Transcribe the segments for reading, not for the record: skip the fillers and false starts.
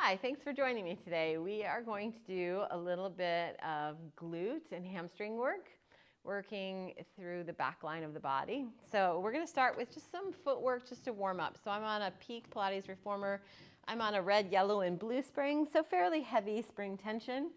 Hi, thanks for joining me today. We are going to do a little bit of glute and hamstring work, working through the back line of the body. So we're going to start with just some footwork just to warm up. So I'm on a Peak Pilates Reformer. I'm on a red, yellow, and blue spring, so fairly heavy spring tension.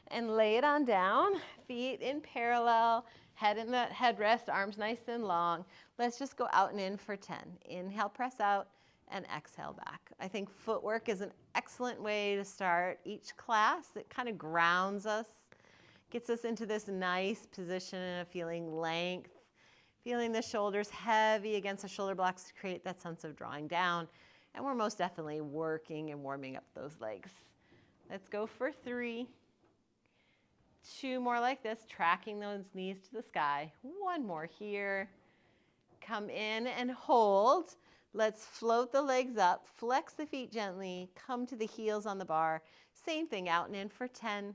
And lay it on down, feet in parallel, head in the headrest, arms nice and long. Let's just go out and in for 10. Inhale, press out, and exhale back. I think footwork is an excellent way to start each class. It kind of grounds us, gets us into this nice position of feeling length, feeling the shoulders heavy against the shoulder blocks to create that sense of drawing down. And we're most definitely working and warming up those legs. Let's go for 3. 2 more like this, tracking those knees to the sky. 1 more here. Come in and hold. Let's float the legs up, flex the feet gently, come to the heels on the bar. Same thing, out and in for 10.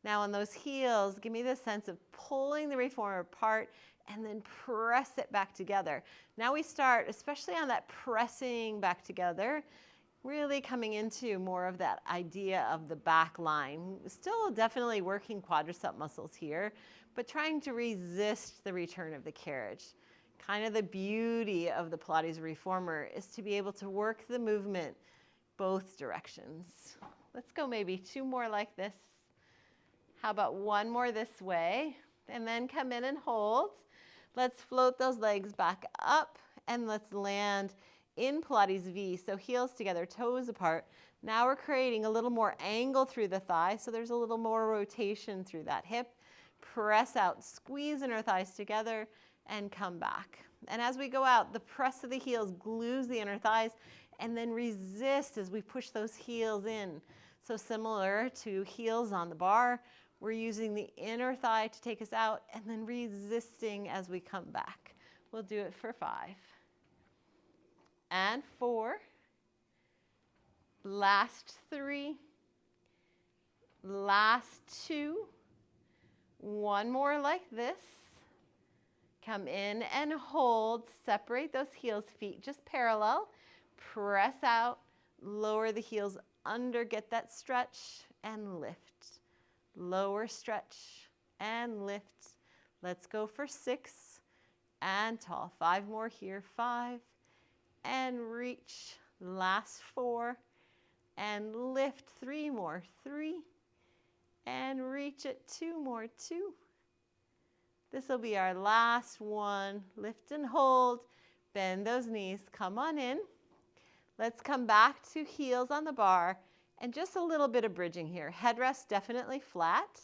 Now on those heels, give me the sense of pulling the reformer apart and then press it back together. Now we start, especially on that pressing back together, really coming into more of that idea of the back line. Still definitely working quadricep muscles here, but trying to resist the return of the carriage. Kind of the beauty of the Pilates Reformer is to be able to work the movement both directions. Let's go maybe 2 more like this. How about 1 more this way? And then come in and hold. Let's float those legs back up and let's land in Pilates V. So heels together, toes apart. Now we're creating a little more angle through the thigh, so there's a little more rotation through that hip. Press out, squeeze inner thighs together, and come back. And as we go out, the press of the heels glues the inner thighs, and then resist as we push those heels in. So similar to heels on the bar, we're using the inner thigh to take us out, and then resisting as we come back. We'll do it for 5. And 4. Last 3. Last 2. 1 more like this. Come in and hold, separate those heels, feet just parallel, press out, lower the heels under, get that stretch, and lift. Lower, stretch, and lift. Let's go for 6, and tall. 5 more here, 5, and reach. Last 4, and lift. 3 more, 3, and reach it. 2 more, 2. This will be our last one. Lift and hold. Bend those knees. Come on in. Let's come back to heels on the bar and just a little bit of bridging here. Headrest definitely flat.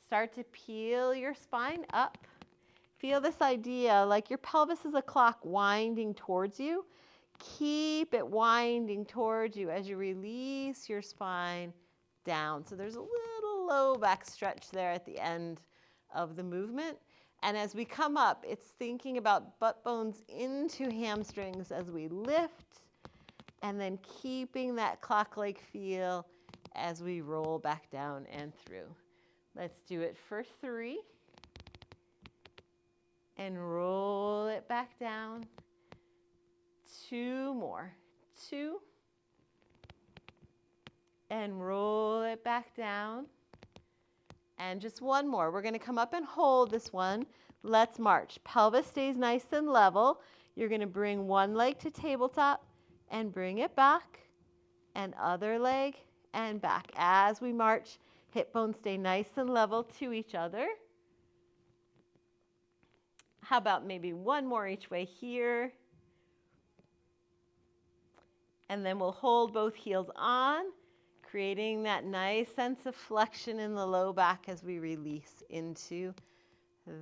Start to peel your spine up. Feel this idea like your pelvis is a clock winding towards you. Keep it winding towards you as you release your spine down. So there's a little low back stretch there at the end of the movement. And as we come up, it's thinking about butt bones into hamstrings as we lift, and then keeping that clock-like feel as we roll back down and through. Let's do it for 3. And roll it back down. 2 more. 2. And roll it back down. And just 1 more. We're going to come up and hold this one. Let's march. Pelvis stays nice and level. You're going to bring one leg to tabletop and bring it back. And other leg and back. As we march, hip bones stay nice and level to each other. How about maybe 1 more each way here? And then we'll hold both heels on, creating that nice sense of flexion in the low back as we release into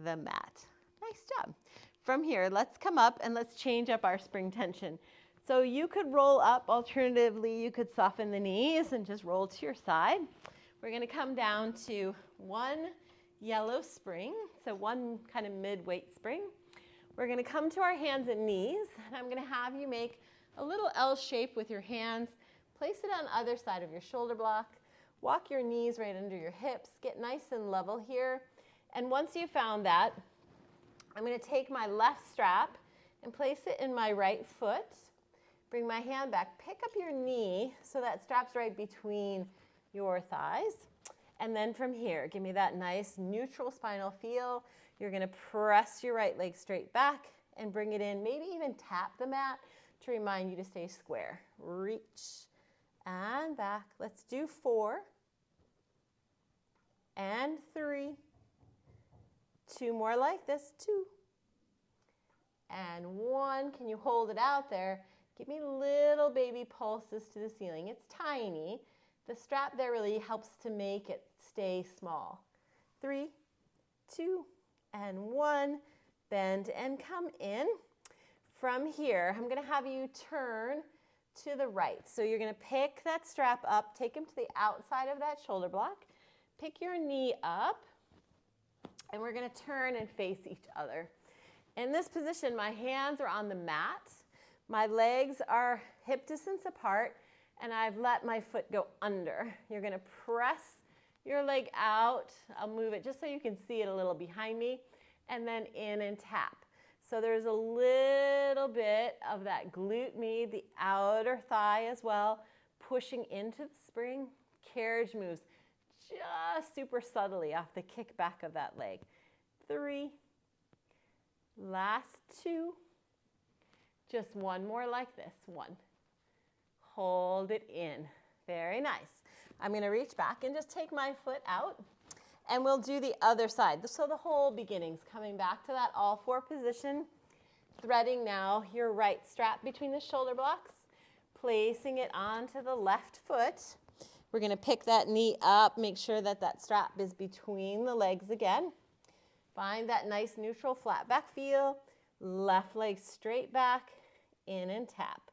the mat. Nice job. From here, let's come up and let's change up our spring tension. So you could roll up. Alternatively, you could soften the knees and just roll to your side. We're going to come down to 1 yellow spring, so 1 kind of mid-weight spring. We're going to come to our hands and knees, and I'm going to have you make a little L shape with your hands. Place it on either side of your shoulder block. Walk your knees right under your hips. Get nice and level here. And once you've found that, I'm going to take my left strap and place it in my right foot. Bring my hand back. Pick up your knee so that strap's right between your thighs. And then from here, give me that nice neutral spinal feel. You're going to press your right leg straight back and bring it in. Maybe even tap the mat to remind you to stay square. Reach and back. Let's do 4 and 3. 2 more like this. 2 and 1. Can you hold it out there? Give me little baby pulses to the ceiling. It's tiny. The strap there really helps to make it stay small. 3, 2, and 1. Bend and come in. From here, I'm going to have you turn to the right. So you're going to pick that strap up, take him to the outside of that shoulder block, pick your knee up, and we're going to turn and face each other. In this position, my hands are on the mat, my legs are hip distance apart, and I've let my foot go under. You're going to press your leg out. I'll move it just so you can see it a little behind me, and then in and tap. So there's a little bit of that glute med, the outer thigh as well, pushing into the spring. Carriage moves just super subtly off the kickback of that leg. 3, last 2, just 1 more like this. 1, hold it in. Very nice. I'm going to reach back and just take my foot out. And we'll do the other side. So the whole beginning's coming back to that all 4 position. Threading now your right strap between the shoulder blocks. Placing it onto the left foot. We're going to pick that knee up. Make sure that that strap is between the legs again. Find that nice neutral flat back feel. Left leg straight back. In and tap.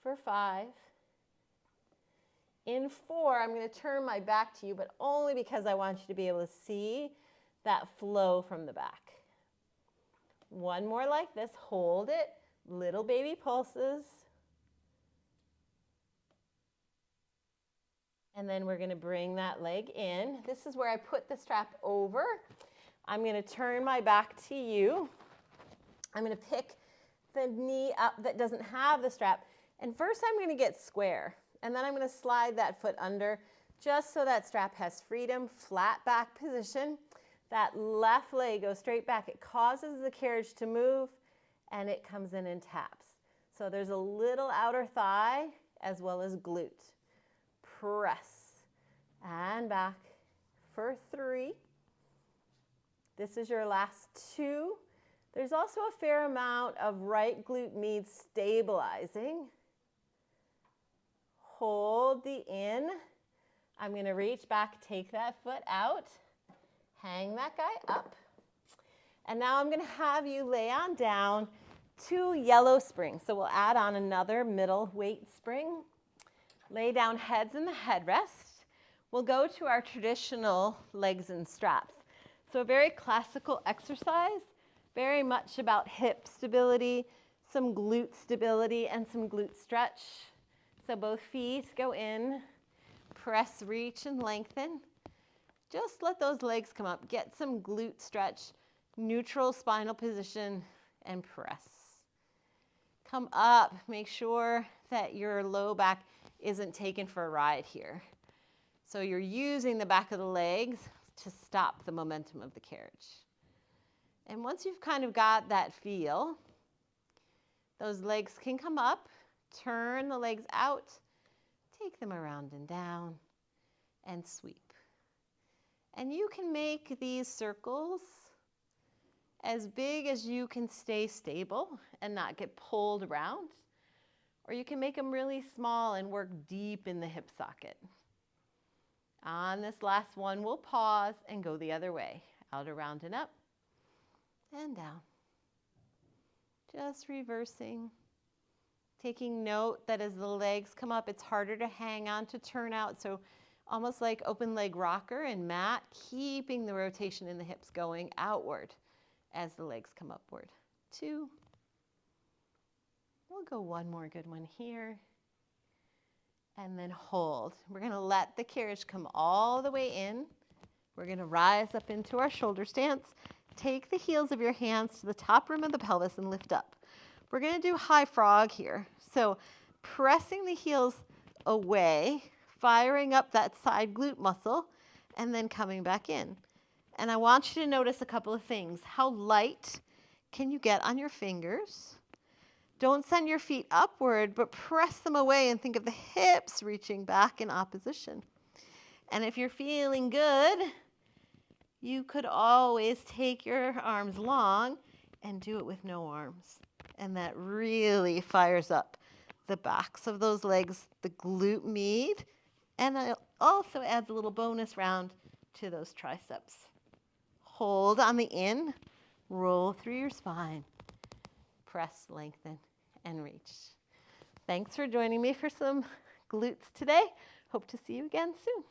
For 5. In 4, I'm going to turn my back to you, but only because I want you to be able to see that flow from the back. 1 more like this. Hold it. Little baby pulses. And then we're going to bring that leg in. This is where I put the strap over. I'm going to turn my back to you. I'm going to pick the knee up that doesn't have the strap. And first I'm going to get square. And then I'm going to slide that foot under just so that strap has freedom, flat back position. That left leg goes straight back. It causes the carriage to move, and it comes in and taps. So there's a little outer thigh as well as glute. Press and back for 3. This is your last 2. There's also a fair amount of right glute med stabilizing. Hold the in. I'm going to reach back, take that foot out, hang that guy up. And now I'm going to have you lay on down 2 yellow springs. So we'll add on another middle weight spring. Lay down heads in the headrest. We'll go to our traditional legs and straps. So a very classical exercise, very much about hip stability, some glute stability, and some glute stretch. So both feet go in, press, reach, and lengthen. Just let those legs come up. Get some glute stretch, neutral spinal position, and press. Come up. Make sure that your low back isn't taken for a ride here. So you're using the back of the legs to stop the momentum of the carriage. And once you've kind of got that feel, those legs can come up. Turn the legs out, take them around and down, and sweep. And you can make these circles as big as you can stay stable and not get pulled around, or you can make them really small and work deep in the hip socket. On this last one, we'll pause and go the other way, out around and up, and down. Just reversing. Taking note that as the legs come up, it's harder to hang on to turn out. So almost like open leg rocker and mat, keeping the rotation in the hips going outward as the legs come upward. 2. We'll go 1 more good one here. And then hold. We're going to let the carriage come all the way in. We're going to rise up into our shoulder stance. Take the heels of your hands to the top rim of the pelvis and lift up. We're going to do high frog here. So pressing the heels away, firing up that side glute muscle, and then coming back in. And I want you to notice a couple of things. How light can you get on your fingers? Don't send your feet upward, but press them away and think of the hips reaching back in opposition. And if you're feeling good, you could always take your arms long and do it with no arms. And that really fires up the backs of those legs, the glute med, and it also adds a little bonus round to those triceps. Hold on the in, roll through your spine, press, lengthen, and reach. Thanks for joining me for some glutes today. Hope to see you again soon.